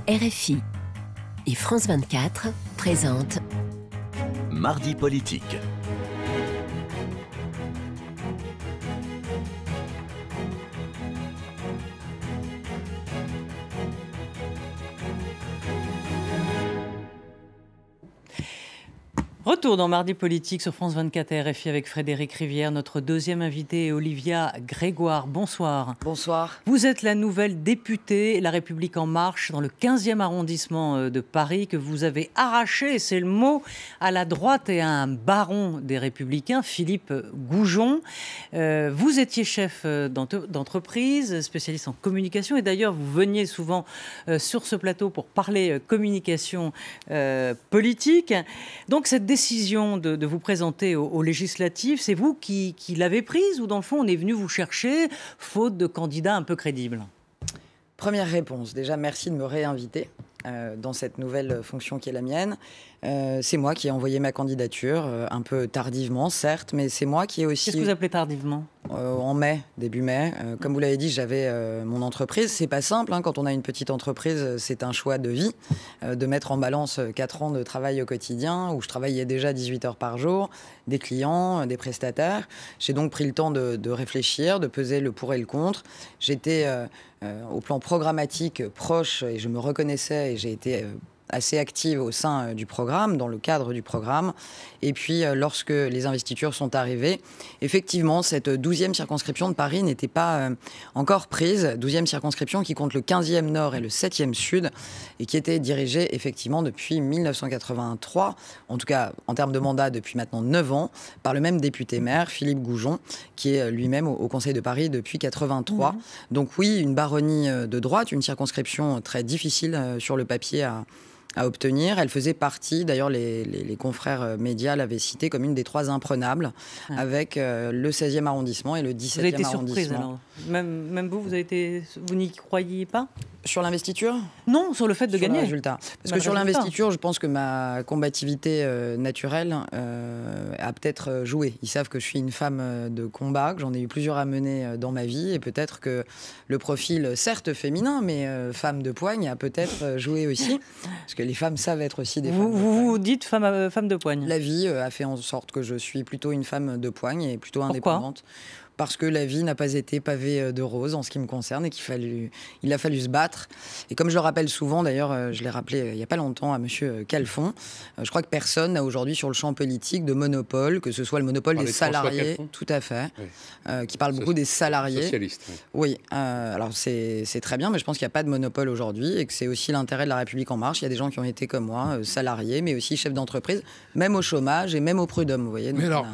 RFI et France 24 présentent Mardi politique. Retour dans Mardi politique sur France 24 et RFI avec Frédéric Rivière. Notre deuxième invité est Olivia Grégoire. Bonsoir. Bonsoir. Vous êtes la nouvelle députée La République En Marche dans le 15e arrondissement de Paris que vous avez arraché, c'est le mot, à la droite et à un baron des Républicains, Philippe Goujon. Vous étiez chef d'entreprise, spécialiste en communication et d'ailleurs vous veniez souvent sur ce plateau pour parler communication politique. Donc cette décision de vous présenter aux législatives, c'est vous qui l'avez prise ou dans le fond on est venu vous chercher faute de candidats un peu crédibles? Première réponse, déjà merci de me réinviter dans cette nouvelle fonction qui est la mienne. C'est moi qui ai envoyé ma candidature, un peu tardivement certes, mais c'est moi qui ai aussi... Qu'est-ce que vous appelez tardivement? En mai, début mai. Comme vous l'avez dit, j'avais mon entreprise. C'est pas simple, hein, quand on a une petite entreprise, c'est un choix de vie, de mettre en balance 4 ans de travail au quotidien, où je travaillais déjà 18 heures par jour, des clients, des prestataires. J'ai donc pris le temps de réfléchir, de peser le pour et le contre. J'étais au plan programmatique proche et je me reconnaissais et j'ai été... assez active au sein du programme, dans le cadre du programme. Et puis, lorsque les investitures sont arrivées, effectivement, cette 12e circonscription de Paris n'était pas encore prise. 12e circonscription qui compte le 15e Nord et le 7e Sud, et qui était dirigée, effectivement, depuis 1983, en tout cas, en termes de mandat, depuis maintenant 9 ans, par le même député-maire, Philippe Goujon, qui est lui-même au Conseil de Paris depuis 83. Donc oui, une baronnie de droite, une circonscription très difficile sur le papier à obtenir. Elle faisait partie, d'ailleurs les confrères médias l'avaient citée comme une des 3 imprenables, avec le 16e arrondissement et le 17e vous avez été arrondissement. Surprise, alors. Même vous n'y croyiez pas? Sur l'investiture? Non, sur le fait de gagner. Le résultat. Parce que sur l'investiture, je pense que ma combativité naturelle a peut-être joué. Ils savent que je suis une femme de combat, que j'en ai eu plusieurs à mener dans ma vie, et peut-être que le profil, certes féminin, mais femme de poigne, a peut-être joué aussi. Parce que les femmes savent être aussi des femmes de poigne. Vous dites femme de poigne. La vie a fait en sorte que je suis plutôt une femme de poigne et plutôt indépendante. Parce que la vie n'a pas été pavée de roses en ce qui me concerne et il a fallu se battre. Et comme je le rappelle souvent, d'ailleurs, je l'ai rappelé il n'y a pas longtemps à monsieur Calfon, je crois que personne n'a aujourd'hui sur le champ politique de monopole, que ce soit le monopole des salariés, tout à fait, qui parle beaucoup des salariés. Socialiste. Oui, alors c'est très bien, mais je pense qu'il n'y a pas de monopole aujourd'hui et que c'est aussi l'intérêt de La République En Marche. Il y a des gens qui ont été comme moi, salariés, mais aussi chefs d'entreprise, même au chômage et même au prud'homme, vous voyez. Donc, mais alors,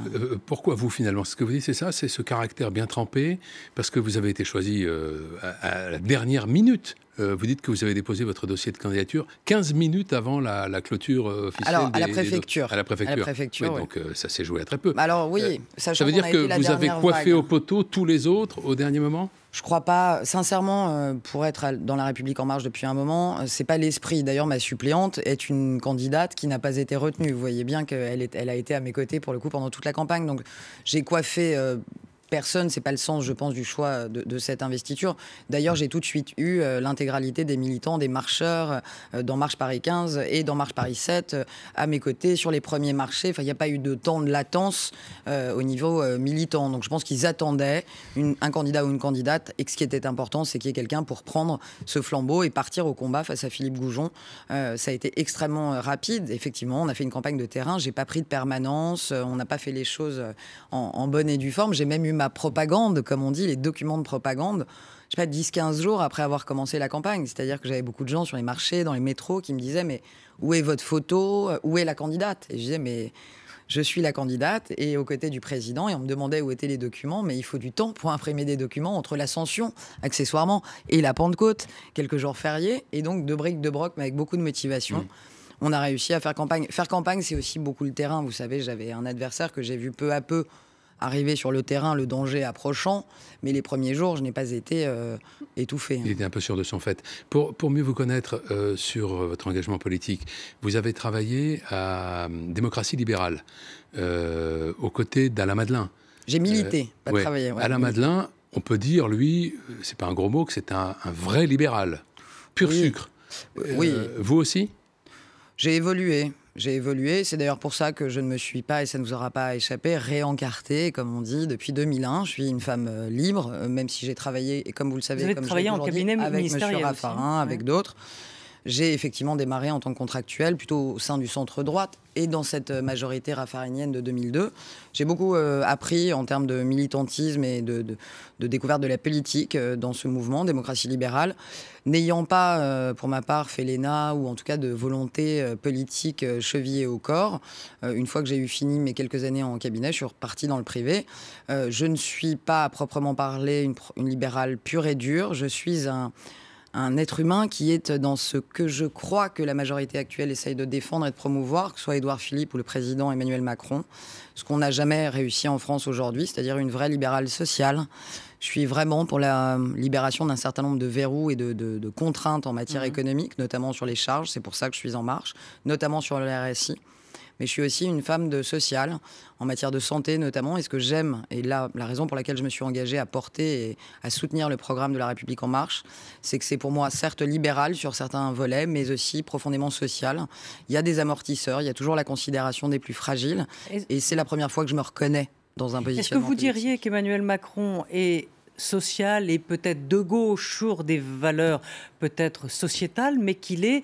pourquoi vous finalement? Ce que vous dites, c'est ça, c'est ce caractère bien trempé, parce que vous avez été choisi à la dernière minute. Vous dites que vous avez déposé votre dossier de candidature 15 minutes avant la clôture officielle. Alors, à la préfecture. À la préfecture. Oui, oui. Donc, ça s'est joué à très peu. Alors, oui, ça veut dire que vous avez coiffé au poteau tous les autres au dernier moment? Je crois pas. Sincèrement, pour être dans La République En Marche depuis un moment, c'est pas l'esprit. D'ailleurs, ma suppléante est une candidate qui n'a pas été retenue. Vous voyez bien qu'elle a été à mes côtés, pour le coup, pendant toute la campagne. Donc, j'ai coiffé... personne, c'est pas le sens, je pense, du choix de cette investiture. D'ailleurs, j'ai tout de suite eu l'intégralité des militants, des marcheurs dans Marche Paris 15 et dans Marche Paris 7 à mes côtés sur les premiers marchés. Enfin, il n'y a pas eu de temps de latence au niveau militant. Donc, je pense qu'ils attendaient un candidat ou une candidate. Et ce qui était important, c'est qu'il y ait quelqu'un pour prendre ce flambeau et partir au combat face à Philippe Goujon. Ça a été extrêmement rapide. Effectivement, on a fait une campagne de terrain. J'ai pas pris de permanence. On n'a pas fait les choses en bonne et due forme. J'ai même eu ma propagande, comme on dit, les documents de propagande, je sais pas, 10-15 jours après avoir commencé la campagne. C'est-à-dire que j'avais beaucoup de gens sur les marchés, dans les métros, qui me disaient « Mais où est votre photo? Où est la candidate ?» Et je disais « Mais je suis la candidate et aux côtés du président. » Et on me demandait où étaient les documents. Mais il faut du temps pour imprimer des documents entre l'Ascension, accessoirement, et la Pentecôte, quelques jours fériés. Et donc, de briques, de broc, mais avec beaucoup de motivation. On a réussi à faire campagne. Faire campagne, c'est aussi beaucoup le terrain. Vous savez, j'avais un adversaire que j'ai vu peu à peu arriver sur le terrain, le danger approchant, mais les premiers jours, je n'ai pas été étouffé. Il était un peu sûr de son fait. Pour mieux vous connaître sur votre engagement politique, vous avez travaillé à Démocratie libérale, aux côtés d'Alain Madelin. J'ai milité, pas travaillé. Ouais, Alain Madelin, on peut dire, lui, c'est pas un gros mot, que c'est un vrai libéral, pur sucre. Oui. Vous aussi ? J'ai évolué. C'est d'ailleurs pour ça que je ne me suis pas, et ça ne vous aura pas échappé, réencartée, comme on dit, depuis 2001. Je suis une femme libre, même si j'ai travaillé, et comme vous le savez, vous avez comme travaillé en cabinet avec M. ministériel Raffarin, avec d'autres. J'ai effectivement démarré en tant que contractuelle, plutôt au sein du centre-droite, et dans cette majorité raffarinienne de 2002. J'ai beaucoup appris en termes de militantisme et de découverte de la politique dans ce mouvement, démocratie libérale, n'ayant pas, pour ma part, fait l'ENA, ou en tout cas de volonté politique chevillée au corps. Une fois que j'ai eu fini mes quelques années en cabinet, je suis repartie dans le privé. Je ne suis pas, à proprement parler, une libérale pure et dure. Je suis un être humain qui est dans ce que je crois que la majorité actuelle essaye de défendre et de promouvoir, que ce soit Édouard Philippe ou le président Emmanuel Macron, ce qu'on n'a jamais réussi en France aujourd'hui, c'est-à-dire une vraie libérale sociale. Je suis vraiment pour la libération d'un certain nombre de verrous et de contraintes en matière économique, notamment sur les charges, c'est pour ça que je suis en marche, notamment sur le RSI. Mais je suis aussi une femme de social, en matière de santé notamment. Et ce que j'aime, et là, la raison pour laquelle je me suis engagée à porter et à soutenir le programme de La République En Marche, c'est que c'est pour moi certes libéral sur certains volets, mais aussi profondément social. Il y a des amortisseurs, il y a toujours la considération des plus fragiles. Et c'est la première fois que je me reconnais dans un positionnement Est-ce que vous politique. diriez qu'Emmanuel Macron est social et peut-être de gauche sur des valeurs peut-être sociétales, mais qu'il est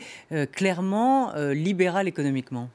clairement libéral économiquement ?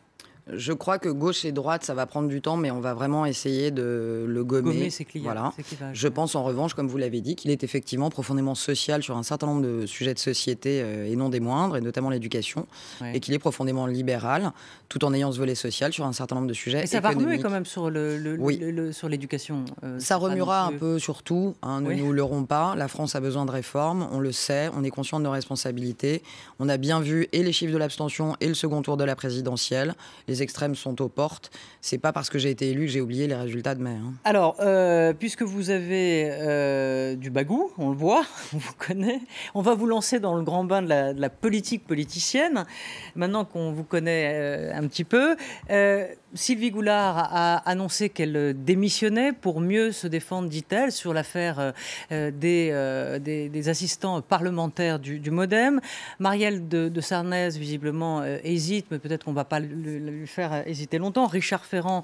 Je crois que gauche et droite, ça va prendre du temps, mais on va vraiment essayer de le gommer. Ses clients, voilà. ses clivages. Je pense en revanche, comme vous l'avez dit, qu'il est effectivement profondément social sur un certain nombre de sujets de société et non des moindres, et notamment l'éducation, et qu'il est profondément libéral, tout en ayant ce volet social sur un certain nombre de sujets et ça économiques. va remuer quand même sur l'éducation. Ça remuera un peu sur tout, ne nous leurrons pas. La France a besoin de réformes, on le sait, on est conscient de nos responsabilités. On a bien vu et les chiffres de l'abstention et le second tour de la présidentielle. Les extrêmes sont aux portes. C'est pas parce que j'ai été élu que j'ai oublié les résultats de mai. Alors, puisque vous avez du bagou, on le voit, on vous connaît, on va vous lancer dans le grand bain de la politique politicienne, maintenant qu'on vous connaît un petit peu. Sylvie Goulard a annoncé qu'elle démissionnait pour mieux se défendre, dit-elle, sur l'affaire des assistants parlementaires du MoDem. Marielle de Sarnez, visiblement, hésite, mais peut-être qu'on ne va pas lui faire hésiter longtemps. Richard Ferrand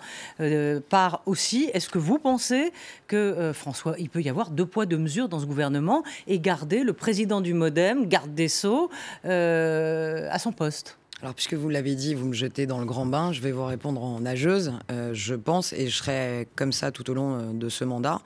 part aussi. Est-ce que vous pensez que, François, il peut y avoir 2 poids 2 mesures dans ce gouvernement et garder le président du MoDem, garde des Sceaux, à son poste ? Alors, puisque vous l'avez dit, vous me jetez dans le grand bain, je vais vous répondre en nageuse. Je pense, et je serai comme ça tout au long de ce mandat,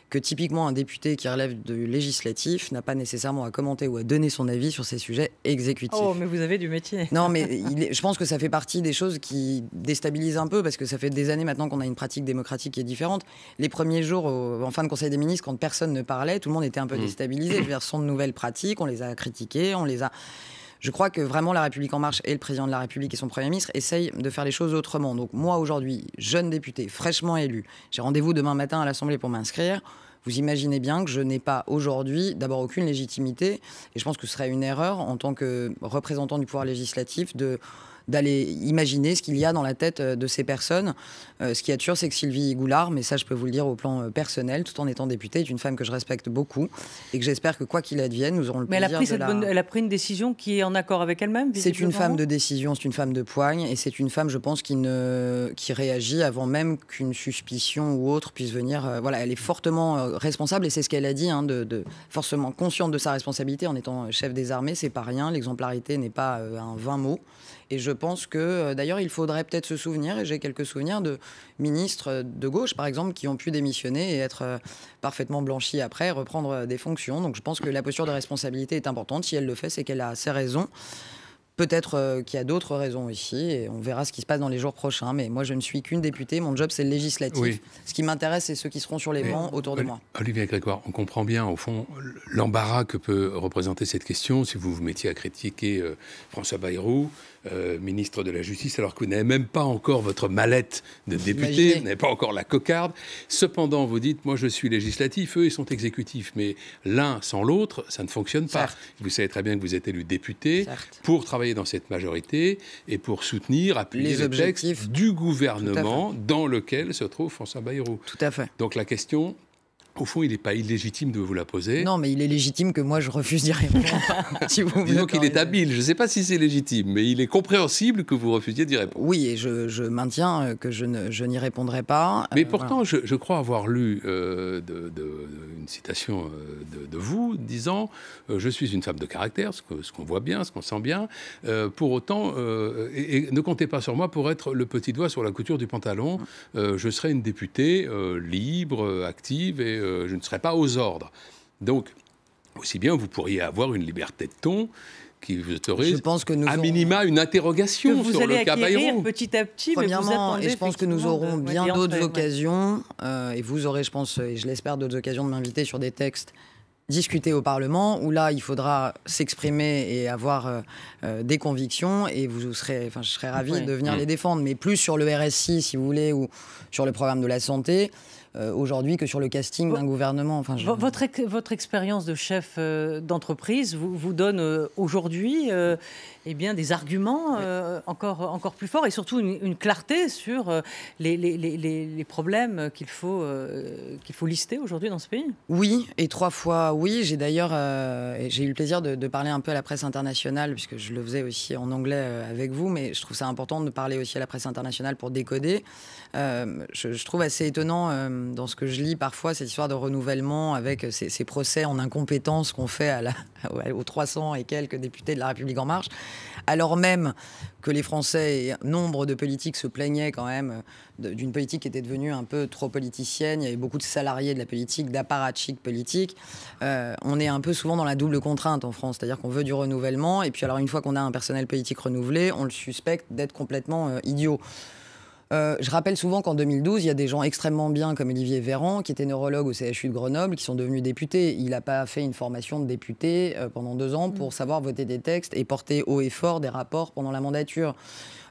que typiquement un député qui relève du législatif n'a pas nécessairement à commenter ou à donner son avis sur ces sujets exécutifs. Oh, mais vous avez du métier. Non, mais je pense que ça fait partie des choses qui déstabilisent un peu, parce que ça fait des années maintenant qu'on a une pratique démocratique qui est différente. Les premiers jours, en fin de Conseil des ministres, quand personne ne parlait, tout le monde était un peu déstabilisé. Ce sont de nouvelles pratiques, on les a critiquées, on les a... Je crois que vraiment La République En Marche et le président de la République et son Premier ministre essayent de faire les choses autrement. Donc moi, aujourd'hui, jeune député, fraîchement élu, j'ai rendez-vous demain matin à l'Assemblée pour m'inscrire. Vous imaginez bien que je n'ai pas aujourd'hui, d'abord, aucune légitimité. Et je pense que ce serait une erreur en tant que représentant du pouvoir législatif d'aller imaginer ce qu'il y a dans la tête de ces personnes. Ce qui est sûr, c'est que Sylvie Goulard, mais ça je peux vous le dire au plan personnel, tout en étant députée, est une femme que je respecte beaucoup et que j'espère que quoi qu'il advienne, nous aurons le plaisir elle a pris une décision qui est en accord avec elle-même, C'est une femme de décision, c'est une femme de poigne, et c'est une femme, je pense, qui réagit avant même qu'une suspicion ou autre puisse venir. Voilà, elle est fortement responsable, et c'est ce qu'elle a dit, forcément consciente de sa responsabilité en étant chef des armées, c'est pas rien, l'exemplarité n'est pas un vain mot. Et je pense que, d'ailleurs, il faudrait peut-être se souvenir, et j'ai quelques souvenirs de ministres de gauche, par exemple, qui ont pu démissionner et être parfaitement blanchis après, reprendre des fonctions. Donc je pense que la posture de responsabilité est importante. Si elle le fait, c'est qu'elle a ses raisons. Peut-être qu'il y a d'autres raisons aussi, et on verra ce qui se passe dans les jours prochains. Mais moi, je ne suis qu'une députée, mon job, c'est le législatif. Oui. Ce qui m'intéresse, c'est ceux qui seront sur les bancs autour de moi. Olivier Grégoire, on comprend bien, au fond, l'embarras que peut représenter cette question si vous vous mettiez à critiquer François Bayrou, ministre de la Justice, alors que vous n'avez même pas encore votre mallette de député, vous n'avez pas encore la cocarde. Cependant, vous dites, moi je suis législatif, eux ils sont exécutifs, mais l'un sans l'autre, ça ne fonctionne pas. Certes. Vous savez très bien que vous êtes élu député pour travailler dans cette majorité et pour soutenir, appuyer les textes du gouvernement dans lequel se trouve François Bayrou. Tout à fait. Donc la question... Au fond, il n'est pas illégitime de vous la poser. Non, mais il est légitime que moi je refuse d'y répondre. Si vous me Disons qu'il est l'autorisez. habile. Je ne sais pas si c'est légitime, mais il est compréhensible que vous refusiez d'y répondre. Oui, et je maintiens que je n'y répondrai pas. Mais pourtant, je crois avoir lu une citation de vous disant je suis une femme de caractère, ce qu'on voit bien, ce qu'on sent bien. Pour autant, et ne comptez pas sur moi pour être le petit doigt sur la couture du pantalon. Je serai une députée libre, active, et je ne serai pas aux ordres. Donc, aussi bien, vous pourriez avoir une liberté de ton qui vous autorise, Je pense que nous à aurons- minima, une Que interrogation vous sur allez le cas acquérir Bayrou. petit à petit, mais vous Premièrement, attendez et je pense que nous effectivement aurons de- bien d'y d'autres entrer, ouais. occasions, et vous aurez, je pense, et je l'espère, d'autres occasions de m'inviter sur des textes discutés au Parlement, où là, il faudra s'exprimer et avoir des convictions, et je serai ravi Oui. de venir les défendre, mais plus sur le RSI, si vous voulez, ou sur le programme de la santé, aujourd'hui, que sur le casting d'un gouvernement. Enfin, Votre expérience de chef d'entreprise vous donne aujourd'hui eh bien, des arguments encore plus forts et surtout une clarté sur les problèmes qu'il faut lister aujourd'hui dans ce pays. Oui, et 3 fois oui. J'ai d'ailleurs j'ai eu le plaisir de parler un peu à la presse internationale, puisque je le faisais aussi en anglais avec vous, mais je trouve ça important de parler aussi à la presse internationale pour décoder. Je trouve assez étonnant dans ce que je lis parfois, cette histoire de renouvellement avec ces procès en incompétence qu'on fait aux 300 et quelques députés de La République En Marche, alors même que les Français et nombre de politiques se plaignaient quand même d'une politique qui était devenue un peu trop politicienne. Il y avait beaucoup de salariés de la politique, d'apparatchiks politiques. On est un peu souvent dans la double contrainte en France, c'est-à-dire qu'on veut du renouvellement, et puis alors une fois qu'on a un personnel politique renouvelé, on le suspecte d'être complètement idiot. Je rappelle souvent qu'en 2012, il y a des gens extrêmement bien comme Olivier Véran, qui était neurologue au CHU de Grenoble, qui sont devenus députés. Il n'a pas fait une formation de député pendant 2 ans pour savoir voter des textes et porter haut et fort des rapports pendant la mandature.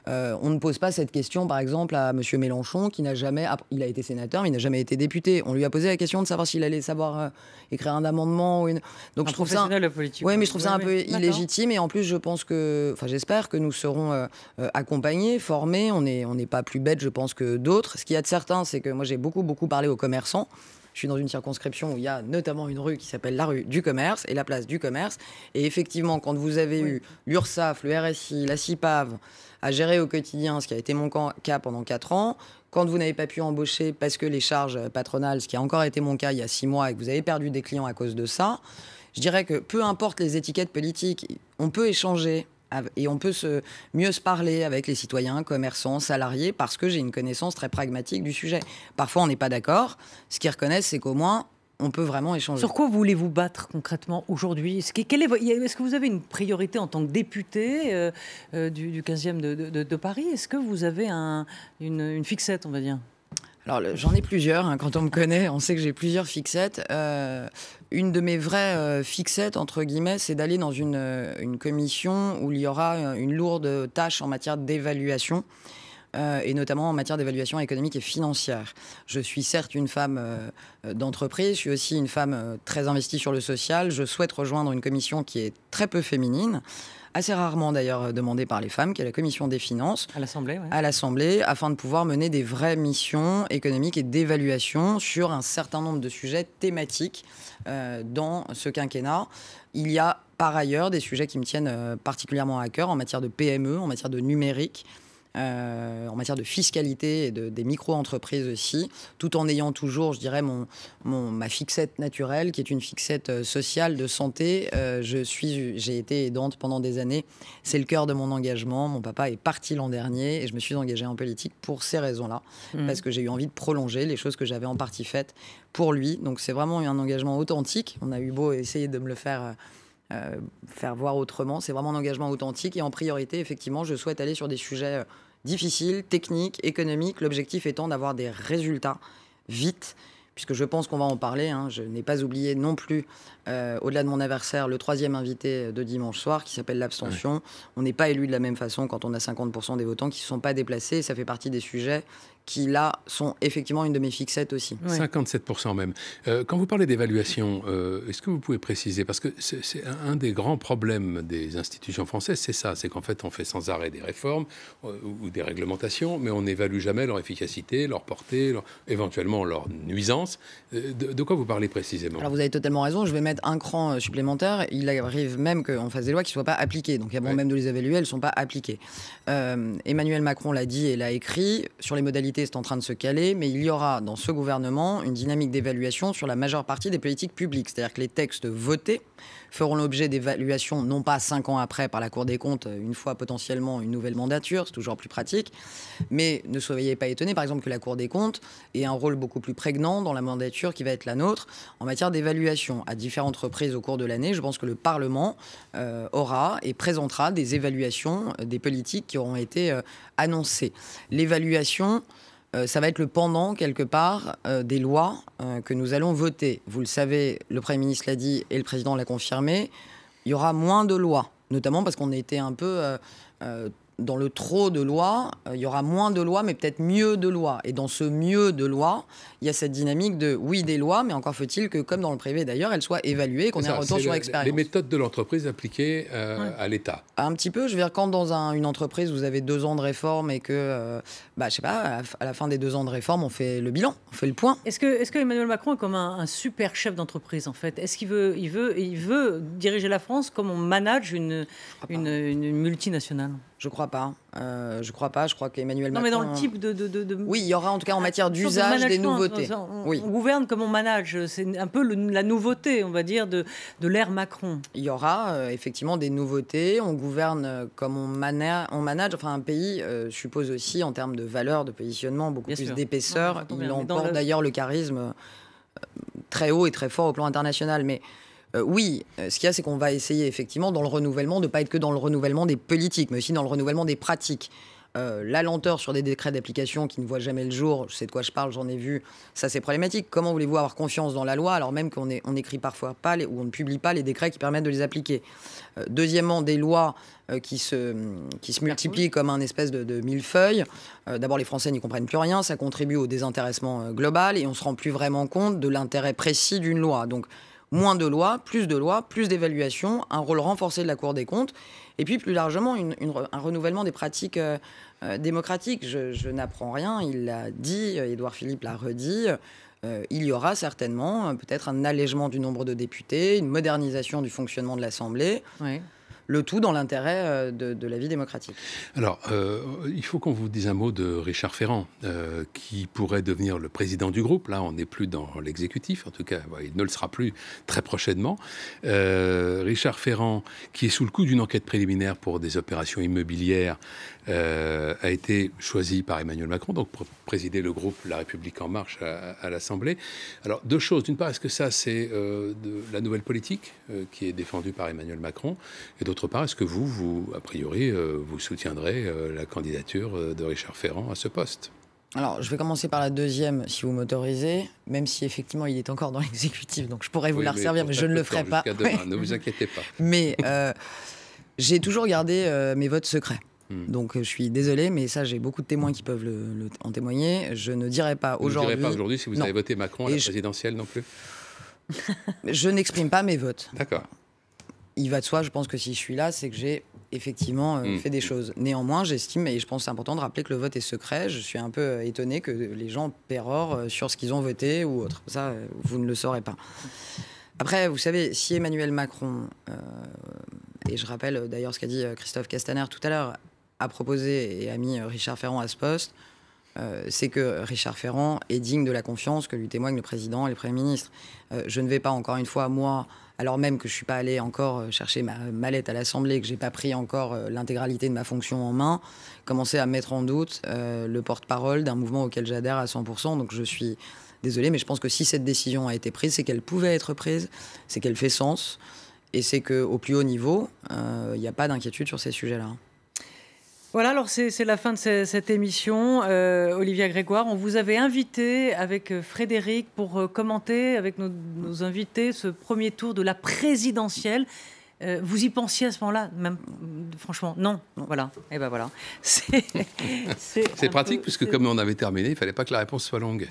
On ne pose pas cette question, par exemple, à M. Mélenchon, qui n'a jamais... Il a été sénateur, mais il n'a jamais été député. On lui a posé la question de savoir s'il allait savoir écrire un amendement ou une... Donc Un je trouve ça... professionnel de la politique. Oui, mais je trouve ça un Oui, peu d'accord. illégitime, et en plus je pense que, enfin j'espère que nous serons accompagnés, formés. On n'est pas plus bêtes, je pense, que d'autres. Ce qu'il y a de certain, c'est que moi j'ai beaucoup parlé aux commerçants. Je suis dans une circonscription où il y a notamment une rue qui s'appelle la rue du commerce et la place du commerce. Et effectivement, quand vous avez eu l'URSSAF, le RSI, la CIPAV à gérer au quotidien, ce qui a été mon cas pendant 4 ans, quand vous n'avez pas pu embaucher parce que les charges patronales, ce qui a encore été mon cas il y a 6 mois, et que vous avez perdu des clients à cause de ça, je dirais que peu importe les étiquettes politiques, on peut échanger et on peut mieux se parler avec les citoyens, commerçants, salariés, parce que j'ai une connaissance très pragmatique du sujet. Parfois, on n'est pas d'accord. Ce qu'ils reconnaissent, c'est qu'au moins, on peut vraiment échanger. Sur quoi voulez-vous battre concrètement aujourd'hui? Est-ce que vous avez une priorité en tant que député du 15e de Paris? Est-ce que vous avez une fixette, on va dire? Alors, j'en ai plusieurs. Hein. Quand on me connaît, on sait que j'ai plusieurs fixettes. Une de mes vraies fixettes, entre guillemets, c'est d'aller dans une commission où il y aura une lourde tâche en matière d'évaluation. Et notamment en matière d'évaluation économique et financière. Je suis certes une femme d'entreprise, je suis aussi une femme très investie sur le social. Je souhaite rejoindre une commission qui est très peu féminine, assez rarement d'ailleurs demandée par les femmes, qui est la commission des finances. À l'Assemblée, oui. À l'Assemblée, afin de pouvoir mener des vraies missions économiques et d'évaluation sur un certain nombre de sujets thématiques dans ce quinquennat. Il y a par ailleurs des sujets qui me tiennent particulièrement à cœur en matière de PME, en matière de numérique, en matière de fiscalité et des micro-entreprises aussi, tout en ayant toujours, je dirais, ma fixette naturelle, qui est une fixette sociale de santé. J'ai été aidante pendant des années. C'est le cœur de mon engagement. Mon papa est parti l'an dernier et je me suis engagée en politique pour ces raisons-là, parce que j'ai eu envie de prolonger les choses que j'avais en partie faites pour lui. Donc c'est vraiment un engagement authentique. On a eu beau essayer de me le faire voir autrement. C'est vraiment un engagement authentique et en priorité, effectivement, je souhaite aller sur des sujets difficiles, techniques, économiques, l'objectif étant d'avoir des résultats vite, puisque je pense qu'on va en parler. Hein. Je n'ai pas oublié non plus, au-delà de mon adversaire, le 3e invité de dimanche soir, qui s'appelle l'abstention. Ouais. On n'est pas élu de la même façon quand on a 50% des votants qui ne se sont pas déplacés. Ça fait partie des sujets qui là sont effectivement une de mes fixettes aussi. Ouais. 57% même. Quand vous parlez d'évaluation, est-ce que vous pouvez préciser, parce que c'est un des grands problèmes des institutions françaises, c'est ça, c'est qu'en fait on fait sans arrêt des réformes ou des réglementations, mais on n'évalue jamais leur efficacité, leur portée, éventuellement leur nuisance. De quoi vous parlez précisément? Alors vous avez totalement raison, je vais mettre un cran supplémentaire. Il arrive même qu'on fasse des lois qui ne soient pas appliquées. Donc avant même de les évaluer, elles ne sont pas appliquées. Emmanuel Macron l'a dit et l'a écrit, sur les modalités c'est en train de se caler, mais il y aura dans ce gouvernement une dynamique d'évaluation sur la majeure partie des politiques publiques. C'est-à-dire que les textes votés feront l'objet d'évaluation non pas 5 ans après par la Cour des comptes, une fois potentiellement une nouvelle mandature, c'est toujours plus pratique, mais ne soyez pas étonnés par exemple que la Cour des comptes ait un rôle beaucoup plus prégnant dans la mandature qui va être la nôtre en matière d'évaluation. À différentes reprises au cours de l'année, je pense que le Parlement aura et présentera des évaluations des politiques qui auront été annoncées. L'évaluation, ça va être le pendant, quelque part, des lois que nous allons voter. Vous le savez, le Premier ministre l'a dit et le Président l'a confirmé, il y aura moins de lois, notamment parce qu'on était un peu dans le trop de lois. Il y aura moins de lois, mais peut-être mieux de lois. Et dans ce mieux de lois, il y a cette dynamique de, oui, des lois, mais encore faut-il que, comme dans le privé d'ailleurs, elles soient évaluées, qu'on ait un retour sur expérience. Les méthodes de l'entreprise appliquées à l'État. Un petit peu, je veux dire, quand dans une entreprise, vous avez 2 ans de réforme et que, je sais pas, à la fin des 2 ans de réforme, on fait le bilan, on fait le point. Est-ce que Emmanuel Macron est comme un super chef d'entreprise, en fait? Est-ce qu'il veut diriger la France comme on manage une multinationale? Je crois pas. Je crois pas. Je crois qu'Emmanuel Macron... Non, mais dans le type de... Oui, il y aura en tout cas en matière d'usage des nouveautés. On gouverne comme on manage. C'est un peu la nouveauté, on va dire, de l'ère Macron. Il y aura effectivement des nouveautés. On gouverne comme on manage. Enfin, un pays suppose aussi, en termes de valeur, de positionnement, beaucoup plus d'épaisseur. Il emporte d'ailleurs le charisme très haut et très fort au plan international. Mais oui, ce qu'il y a, c'est qu'on va essayer effectivement dans le renouvellement de ne pas être que dans le renouvellement des politiques, mais aussi dans le renouvellement des pratiques. La lenteur sur des décrets d'application qui ne voient jamais le jour, je sais de quoi je parle, j'en ai vu, ça c'est problématique. Comment voulez-vous avoir confiance dans la loi alors même qu'on n'écrit parfois pas ou on ne publie pas les décrets qui permettent de les appliquer? Deuxièmement, des lois qui se multiplient comme un espèce de millefeuille. D'abord, les Français n'y comprennent plus rien, ça contribue au désintéressement global et on ne se rend plus vraiment compte de l'intérêt précis d'une loi. Donc, moins de lois, plus d'évaluation, un rôle renforcé de la Cour des comptes, et puis plus largement un renouvellement des pratiques démocratiques. Je n'apprends rien, il l'a dit, Édouard Philippe l'a redit, il y aura certainement peut-être un allègement du nombre de députés, une modernisation du fonctionnement de l'Assemblée. Oui. Le tout dans l'intérêt de la vie démocratique. Alors, il faut qu'on vous dise un mot de Richard Ferrand, qui pourrait devenir le président du groupe. Là, on n'est plus dans l'exécutif, en tout cas, il ne le sera plus très prochainement. Richard Ferrand, qui est sous le coup d'une enquête préliminaire pour des opérations immobilières, a été choisi par Emmanuel Macron, donc pour présider le groupe La République En Marche à l'Assemblée. Alors, 2 choses. D'une part, est-ce que ça, c'est de la nouvelle politique qui est défendue par Emmanuel Macron? Et d'autre part, est-ce que vous a priori, vous soutiendrez la candidature de Richard Ferrand à ce poste? Alors, je vais commencer par la deuxième, si vous m'autorisez, même si effectivement il est encore dans l'exécutif, donc je pourrais vous la resservir, mais je ne le ferai pas. Demain, ne vous inquiétez pas. Mais j'ai toujours gardé mes votes secrets. Donc je suis désolé, mais ça j'ai beaucoup de témoins qui peuvent en témoigner. Je ne dirai pas aujourd'hui. Vous ne direz pas aujourd'hui si vous avez voté Macron à la présidentielle non plus? Je n'exprime pas mes votes. D'accord. Il va de soi, je pense que si je suis là, c'est que j'ai effectivement fait des choses. Néanmoins, j'estime, et je pense que c'est important de rappeler que le vote est secret. Je suis un peu étonné que les gens pérorent sur ce qu'ils ont voté ou autre. Ça, vous ne le saurez pas. Après, vous savez, si Emmanuel Macron, et je rappelle d'ailleurs ce qu'a dit Christophe Castaner tout à l'heure, a proposé et a mis Richard Ferrand à ce poste, c'est que Richard Ferrand est digne de la confiance que lui témoignent le président et le Premier ministre. Je ne vais pas, encore une fois, moi, alors même que je ne suis pas allé encore chercher ma mallette à l'Assemblée, que je n'ai pas pris encore l'intégralité de ma fonction en main, commencer à mettre en doute le porte-parole d'un mouvement auquel j'adhère à 100%. Donc je suis désolé, mais je pense que si cette décision a été prise, c'est qu'elle pouvait être prise, c'est qu'elle fait sens, et c'est qu'au plus haut niveau, il n'y a pas d'inquiétude sur ces sujets-là. Voilà, alors c'est la fin de cette émission. Olivia Grégoire, on vous avait invité avec Frédéric pour commenter avec nos invités ce premier tour de la présidentielle. Vous y pensiez à ce moment-là, même franchement, non. Voilà. Et ben voilà. C'est pratique puisque comme on avait terminé, il fallait pas que la réponse soit longue.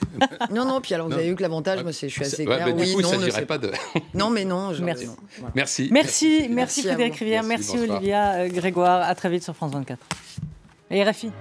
Non. Puis alors vous avez eu que l'avantage. Moi, je suis assez Ouais, claire. du coup, il ne non, s'agirait pas de. Non, mais non. Merci. Non. Voilà. Merci. Merci Frédéric Rivière, merci bonsoir. Olivia Grégoire. À très vite sur France 24. Et RFI.